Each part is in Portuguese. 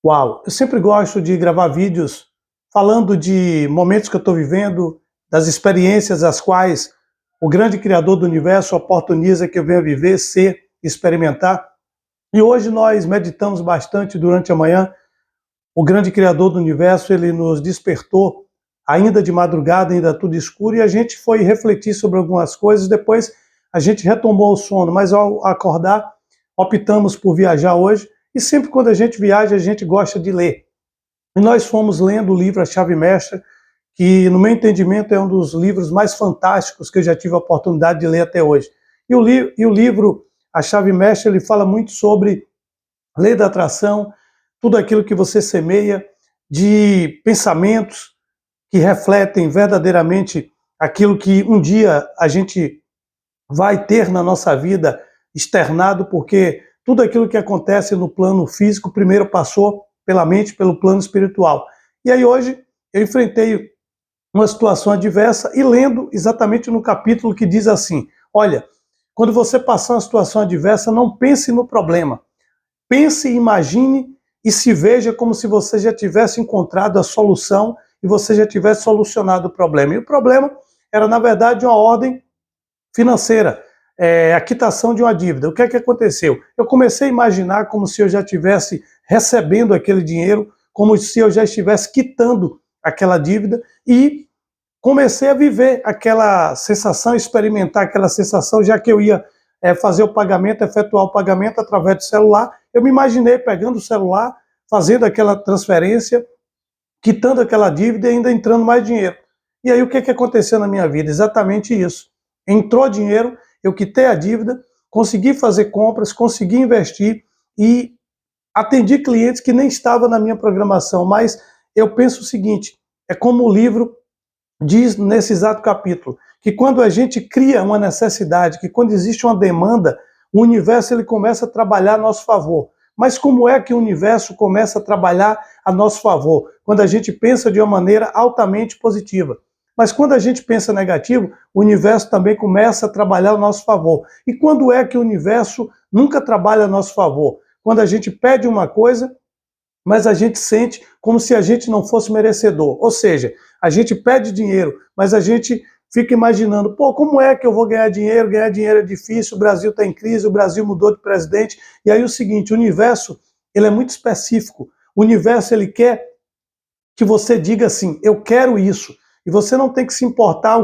Uau! Eu sempre gosto de gravar vídeos falando de momentos que eu estou vivendo, das experiências as quais o grande Criador do Universo oportuniza que eu venha viver, ser, experimentar. E hoje nós meditamos bastante durante a manhã. O grande Criador do Universo, ele nos despertou ainda de madrugada, ainda tudo escuro, e a gente foi refletir sobre algumas coisas. Depois a gente retomou o sono, mas ao acordar, optamos por viajar hoje. E sempre quando a gente viaja, a gente gosta de ler. E nós fomos lendo o livro A Chave Mestra, que, no meu entendimento, é um dos livros mais fantásticos que eu já tive a oportunidade de ler até hoje. E o livro A Chave Mestra, ele fala muito sobre lei da atração, tudo aquilo que você semeia, de pensamentos que refletem verdadeiramente aquilo que um dia a gente vai ter na nossa vida externado, porque tudo aquilo que acontece no plano físico primeiro passou pela mente, pelo plano espiritual. E aí hoje eu enfrentei uma situação adversa e lendo exatamente no capítulo que diz assim: olha, quando você passar uma situação adversa, não pense no problema. Pense, imagine e se veja como se você já tivesse encontrado a solução e você já tivesse solucionado o problema. E o problema era, na verdade, uma ordem financeira, a quitação de uma dívida. O que é que aconteceu? Eu comecei a imaginar como se eu já estivesse recebendo aquele dinheiro, como se eu já estivesse quitando aquela dívida e comecei a viver aquela sensação, experimentar aquela sensação, já que eu ia fazer o pagamento, efetuar o pagamento através do celular. Eu me imaginei pegando o celular, fazendo aquela transferência, quitando aquela dívida e ainda entrando mais dinheiro. E aí o que aconteceu na minha vida? Exatamente isso. Entrou dinheiro, eu quitei a dívida, consegui fazer compras, consegui investir e atendi clientes que nem estavam na minha programação. Mas eu penso o seguinte, é como o livro diz nesse exato capítulo, que quando a gente cria uma necessidade, que quando existe uma demanda, o universo ele começa a trabalhar a nosso favor. Mas como é que o universo começa a trabalhar a nosso favor? Quando a gente pensa de uma maneira altamente positiva. Mas quando a gente pensa negativo, o universo também começa a trabalhar a nosso favor. E quando é que o universo nunca trabalha a nosso favor? Quando a gente pede uma coisa, mas a gente sente como se a gente não fosse merecedor. Ou seja, a gente pede dinheiro, mas a gente fica imaginando, pô, como é que eu vou ganhar dinheiro? Ganhar dinheiro é difícil, o Brasil está em crise, o Brasil mudou de presidente. E aí o seguinte, o universo, ele é muito específico. O universo, ele quer que você diga assim, eu quero isso. E você não tem que se importar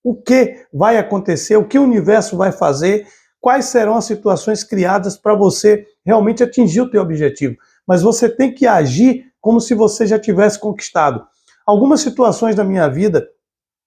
o que vai acontecer, o que o universo vai fazer, quais serão as situações criadas para você realmente atingir o teu objetivo. Mas você tem que agir como se você já tivesse conquistado. Algumas situações da minha vida,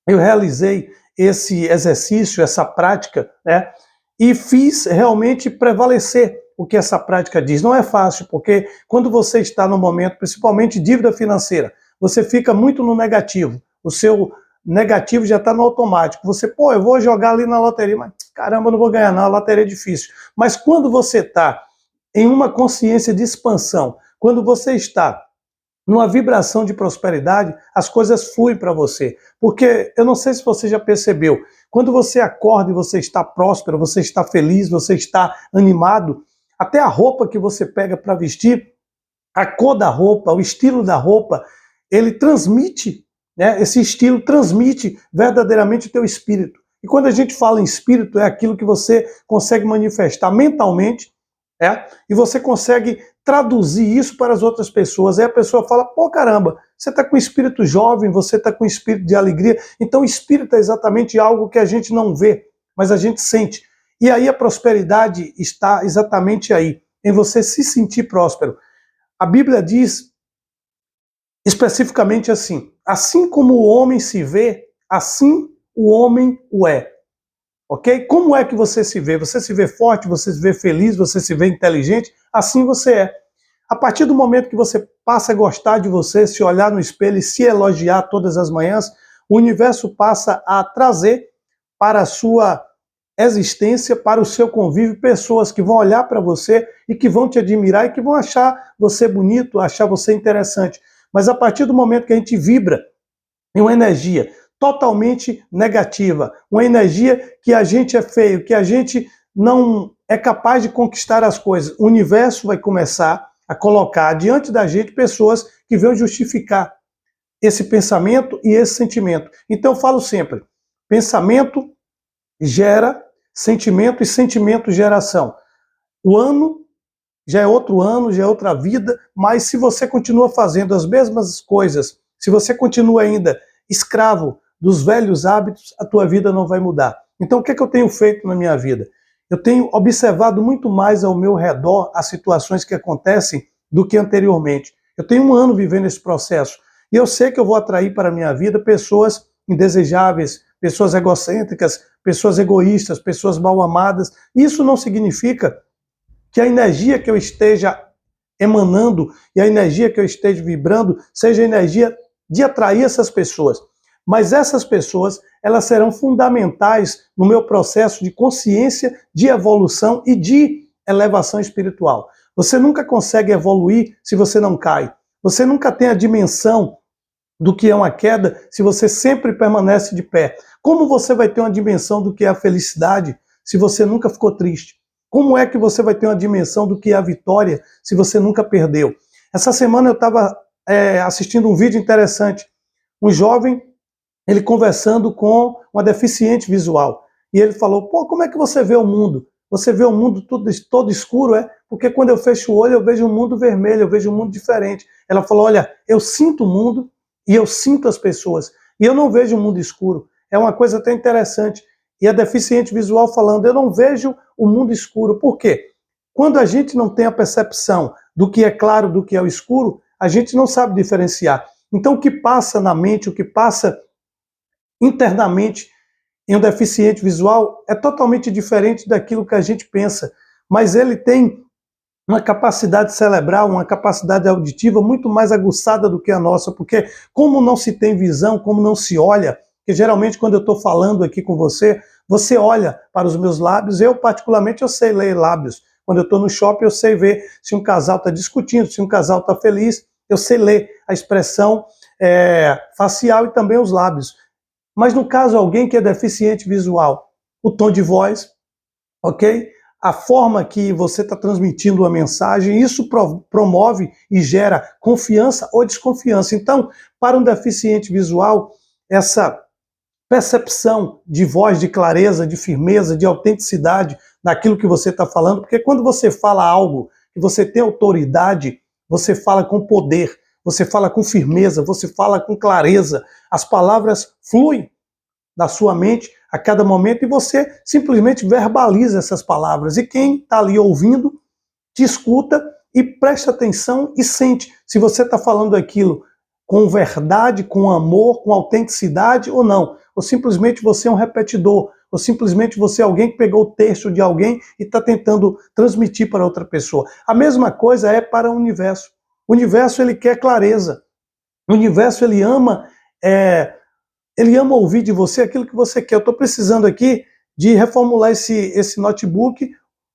eu realizei esse exercício, essa prática, né? E fiz realmente prevalecer o que essa prática diz. Não é fácil, porque quando você está no momento, principalmente dívida financeira, você fica muito no negativo. O seu negativo já está no automático. Você, pô, eu vou jogar ali na loteria, mas caramba, eu não vou ganhar não, a loteria é difícil. Mas quando você está em uma consciência de expansão, quando você está numa vibração de prosperidade, as coisas fluem para você. Porque eu não sei se você já percebeu, quando você acorda e você está próspero, você está feliz, você está animado, até a roupa que você pega para vestir, a cor da roupa, o estilo da roupa, ele transmite, né? Esse estilo transmite verdadeiramente o teu espírito. E quando a gente fala em espírito, é aquilo que você consegue manifestar mentalmente, e você consegue traduzir isso para as outras pessoas. Aí a pessoa fala, pô, caramba, você está com espírito jovem, você está com espírito de alegria. Então o espírito é exatamente algo que a gente não vê, mas a gente sente. E aí a prosperidade está exatamente aí, em você se sentir próspero. A Bíblia diz especificamente assim como o homem se vê, assim o homem o é. Ok? Como é que você se vê? Você se vê forte, você se vê feliz, você se vê inteligente? Assim você é. A partir do momento que você passa a gostar de você, se olhar no espelho e se elogiar todas as manhãs, o universo passa a trazer para a sua existência, para o seu convívio, pessoas que vão olhar para você e que vão te admirar e que vão achar você bonito, achar você interessante. Mas a partir do momento que a gente vibra em uma energia totalmente negativa, uma energia que a gente é feio, que a gente não é capaz de conquistar as coisas, o universo vai começar a a colocar diante da gente pessoas que venham justificar esse pensamento e esse sentimento. Então eu falo sempre, pensamento gera sentimento e sentimento gera ação. O ano já é outro ano, já é outra vida, mas se você continua fazendo as mesmas coisas, se você continua ainda escravo dos velhos hábitos, a tua vida não vai mudar. Então o que é que eu tenho feito na minha vida? Eu tenho observado muito mais ao meu redor as situações que acontecem do que anteriormente. Eu tenho 1 ano vivendo esse processo e eu sei que eu vou atrair para a minha vida pessoas indesejáveis, pessoas egocêntricas, pessoas egoístas, pessoas mal amadas. Isso não significa que a energia que eu esteja emanando e a energia que eu esteja vibrando seja a energia de atrair essas pessoas. Mas essas pessoas, elas serão fundamentais no meu processo de consciência, de evolução e de elevação espiritual. Você nunca consegue evoluir se você não cai. Você nunca tem a dimensão do que é uma queda se você sempre permanece de pé. Como você vai ter uma dimensão do que é a felicidade se você nunca ficou triste? Como é que você vai ter uma dimensão do que é a vitória se você nunca perdeu? Essa semana eu estava assistindo um vídeo interessante. Um jovem, ele conversando com uma deficiente visual. E ele falou, pô, como é que você vê o mundo? Você vê o mundo todo escuro, é? Porque quando eu fecho o olho eu vejo um mundo vermelho, eu vejo um mundo diferente. Ela falou, olha, eu sinto o mundo e eu sinto as pessoas. E eu não vejo um mundo escuro. É uma coisa até interessante. E a deficiente visual falando, eu não vejo o mundo escuro. Por quê? Quando a gente não tem a percepção do que é claro, do que é o escuro, a gente não sabe diferenciar. Então o que passa na mente, o que passa internamente em um deficiente visual é totalmente diferente daquilo que a gente pensa. Mas ele tem uma capacidade cerebral, uma capacidade auditiva muito mais aguçada do que a nossa, porque como não se tem visão, como não se olha, que geralmente quando eu estou falando aqui com você, você olha para os meus lábios, eu particularmente eu sei ler lábios. Quando eu estou no shopping eu sei ver se um casal está discutindo, se um casal está feliz, eu sei ler a expressão facial e também os lábios. Mas no caso alguém que é deficiente visual, o tom de voz, ok? A forma que você está transmitindo a mensagem, isso promove e gera confiança ou desconfiança. Então, para um deficiente visual, essa percepção de voz, de clareza, de firmeza, de autenticidade naquilo que você está falando, porque quando você fala algo que você tem autoridade, você fala com poder, você fala com firmeza, você fala com clareza, as palavras fluem da sua mente a cada momento e você simplesmente verbaliza essas palavras. E quem está ali ouvindo, te escuta e presta atenção e sente se você está falando aquilo com verdade, com amor, com autenticidade ou não. Ou simplesmente você é um repetidor, ou simplesmente você é alguém que pegou o texto de alguém e está tentando transmitir para outra pessoa. A mesma coisa é para o universo. O universo, ele quer clareza. O universo, ele ama ouvir de você aquilo que você quer. Eu estou precisando aqui de reformular esse notebook,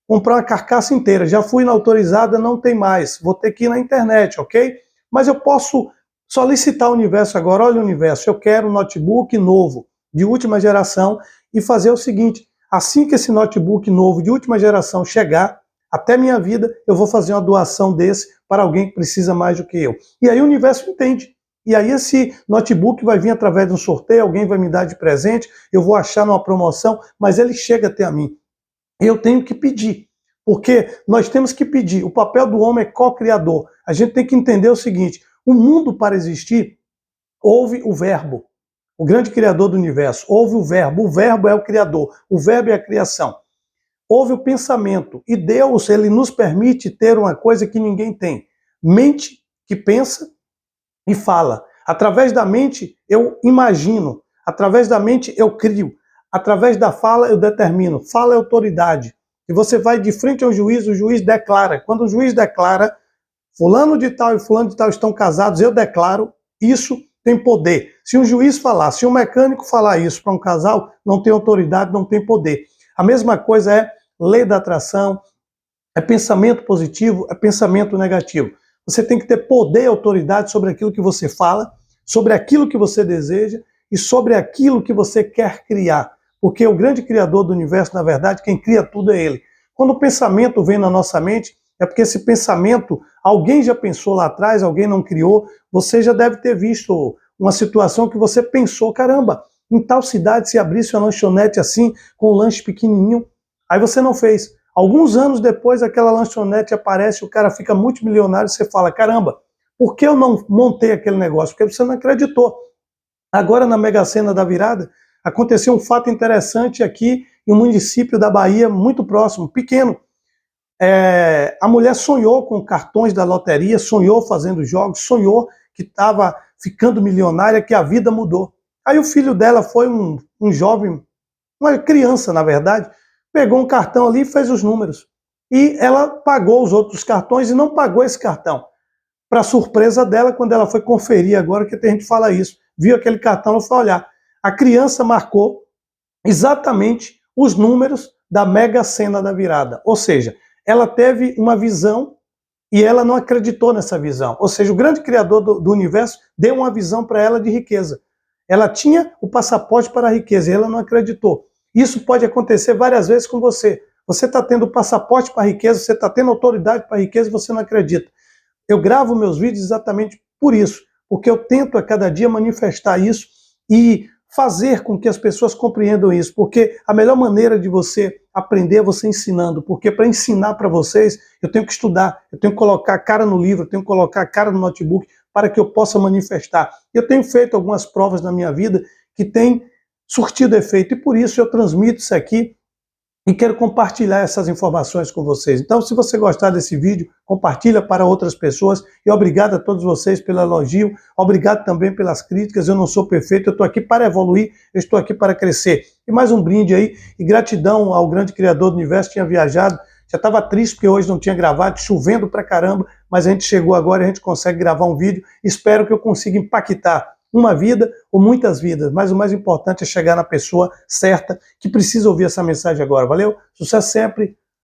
comprar uma carcaça inteira. Já fui na autorizada, não tem mais. Vou ter que ir na internet, ok? Mas eu posso solicitar ao universo agora. Olha, universo, eu quero um notebook novo, de última geração, e fazer o seguinte, assim que esse notebook novo, de última geração, chegar até minha vida, eu vou fazer uma doação desse para alguém que precisa mais do que eu. E aí o universo entende. E aí esse notebook vai vir através de um sorteio, alguém vai me dar de presente, eu vou achar numa promoção, mas ele chega até a mim. Eu tenho que pedir, porque nós temos que pedir. O papel do homem é co-criador. A gente tem que entender o seguinte, o mundo para existir, houve o verbo, o grande criador do universo, houve o verbo é o criador, o verbo é a criação. Houve o pensamento, e Deus, ele nos permite ter uma coisa que ninguém tem, mente que pensa e fala. Através da mente eu imagino, através da mente eu crio, através da fala eu determino. Fala é autoridade. E você vai de frente ao juiz, o juiz declara. Quando o juiz declara, fulano de tal e fulano de tal estão casados, eu declaro, isso tem poder. Se um juiz falar, se um mecânico falar isso para um casal, não tem autoridade, não tem poder. A mesma coisa é lei da atração, é pensamento positivo, é pensamento negativo. Você tem que ter poder e autoridade sobre aquilo que você fala, sobre aquilo que você deseja e sobre aquilo que você quer criar. Porque o grande criador do universo, na verdade, quem cria tudo é ele. Quando o pensamento vem na nossa mente, é porque esse pensamento, alguém já pensou lá atrás, alguém não criou, você já deve ter visto uma situação que você pensou, caramba, em tal cidade se abrisse uma lanchonete assim, com um lanche pequenininho, aí você não fez. Alguns anos depois, aquela lanchonete aparece, o cara fica multimilionário, você fala, caramba, por que eu não montei aquele negócio? Porque você não acreditou. Agora, na Mega Sena da Virada, aconteceu um fato interessante aqui em um município da Bahia, muito próximo, pequeno. A mulher sonhou com cartões da loteria, sonhou fazendo jogos, sonhou que estava ficando milionária, que a vida mudou. Aí o filho dela foi um jovem, uma criança, na verdade, pegou um cartão ali e fez os números. E ela pagou os outros cartões e não pagou esse cartão. Para surpresa dela, quando ela foi conferir agora, que a gente fala isso, viu aquele cartão, ela foi olhar. A criança marcou exatamente os números da Mega Sena da Virada. Ou seja, ela teve uma visão e ela não acreditou nessa visão. Ou seja, o grande criador do universo deu uma visão para ela de riqueza. Ela tinha o passaporte para a riqueza e ela não acreditou. Isso pode acontecer várias vezes com você. Você está tendo o passaporte para a riqueza, você está tendo autoridade para a riqueza e você não acredita. Eu gravo meus vídeos exatamente por isso, porque eu tento a cada dia manifestar isso e fazer com que as pessoas compreendam isso, porque a melhor maneira de você aprender é você ensinando, porque para ensinar para vocês, eu tenho que estudar, eu tenho que colocar a cara no livro, eu tenho que colocar a cara no notebook para que eu possa manifestar. Eu tenho feito algumas provas na minha vida que têm surtido efeito, e por isso eu transmito isso aqui e quero compartilhar essas informações com vocês. Então, se você gostar desse vídeo, compartilha para outras pessoas. E obrigado a todos vocês pelo elogio, obrigado também pelas críticas. Eu não sou perfeito, eu estou aqui para evoluir, eu estou aqui para crescer. E mais um brinde aí, e gratidão ao grande criador do universo, tinha viajado, já estava triste porque hoje não tinha gravado, chovendo pra caramba, mas a gente chegou agora e a gente consegue gravar um vídeo. Espero que eu consiga impactar uma vida ou muitas vidas, mas o mais importante é chegar na pessoa certa que precisa ouvir essa mensagem agora. Valeu? Sucesso sempre!